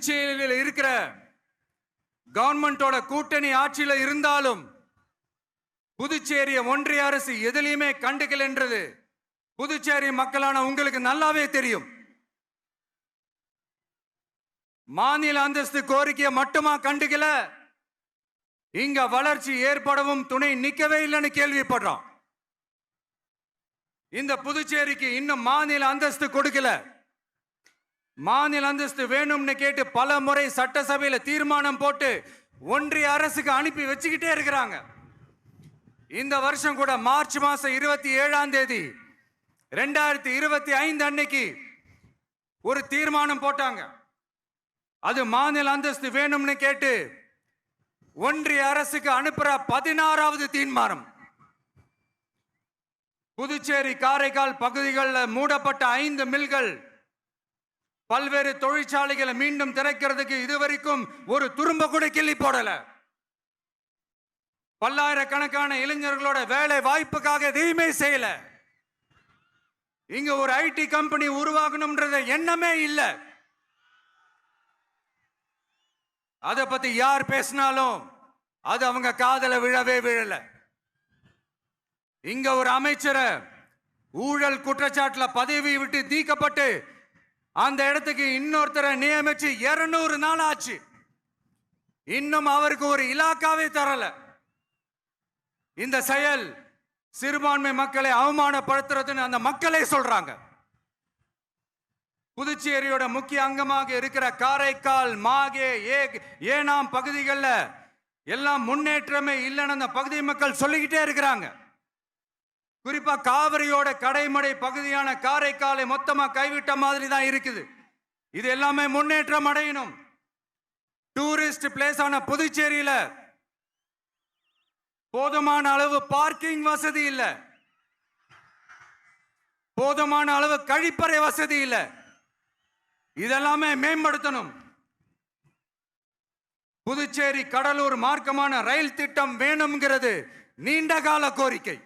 புதுச்சேரியில் இருக்கிற கவர்மெண்டோட கூட்டணி ஆட்சியில இருந்தாலும் புதுச்சேரிய ஒன்றிய அரசு எதிலையுமே கண்டுக்கல என்றது புதுச்சேரி மக்களான உங்களுக்கு நல்லாவே தெரியும். மாநில அந்தஸ்து கோரிக்கையை மட்டுமா கண்டுக்கல, இங்க வளர்ச்சி ஏற்படவும் துணை நிக்கவே இல்லைன்னு கேள்விப்படுறோம். இந்த புதுச்சேரிக்கு இன்னும் மாநில அந்தஸ்து கொடுக்கல. மாநில அந்தஸ்து வேணும்னு கேட்டு பல முறை சட்டசபையில தீர்மானம் போட்டு ஒன்றிய அரசுக்கு அனுப்பி வச்சுக்கிட்டே இருக்கிறாங்க. இந்த வருஷம் கூட மார்ச் மாசம் 27ஆம் தேதி 2025 அன்னைக்கு ஒரு தீர்மானம் போட்டாங்க. அது மாநில அந்தஸ்து வேணும்னு கேட்டு ஒன்றிய அரசுக்கு அனுப்புற 16வது தீர்மானம். புதுச்சேரி காரைக்கால் பகுதிகளில் மூடப்பட்ட 5 மில்கள், பல்வேறு தொழிற்சாலைகளை மீண்டும் திறக்கிறதுக்கு இதுவரைக்கும் ஒரு துரும்ப கூட கிள்ளி போடல. பல்லாயிரக்கணக்கான இளைஞர்களோட வேலை வாய்ப்புக்காக எதையுமே செய்யல. இங்க ஒரு ஐடி கம்பெனி உருவாகணும்ன்றது எண்ணமே இல்லை. அதை பத்தி யார் பேசினாலும் அது அவங்க காதல விழவே விழல. இங்க ஒரு அமைச்சரை ஊழல் குற்றச்சாட்டுல பதவி விட்டு நீக்கப்பட்டு அந்த இடத்துக்கு இன்னொருத்தரை நியமிச்சு 200 நாள் ஆச்சு. இன்னும் அவருக்கு ஒரு இலாக்காவே தரல. இந்த செயல் சிறுபான்மை மக்களை அவமானப்படுத்துறதுன்னு அந்த மக்களே சொல்றாங்க. புதுச்சேரியோட முக்கிய அங்கமாக இருக்கிற காரைக்கால், மாகே, ஏனாம் பகுதிகளில் எல்லாம் முன்னேற்றமே இல்லைன்னு அந்த பகுதி மக்கள் சொல்லிக்கிட்டே இருக்கிறாங்க. குறிப்பா காவிரியோட கடைமடை பகுதியான காரைக்காலை மொத்தமா கைவிட்ட மாதிரி தான் இருக்குது. இது எல்லாமே முன்னேற்றம் அடையணும். டூரிஸ்ட் பிளேஸ் ஆன புதுச்சேரியில போதுமான அளவு பார்க்கிங் வசதி இல்ல, போதுமான அளவு கழிப்பறை வசதி இல்ல. இதெல்லாமே மேம்படுத்தணும். புதுச்சேரி கடலூர் மார்க்கமான ரயில் திட்டம் வேணும்ங்கிறது நீண்ட கால கோரிக்கை.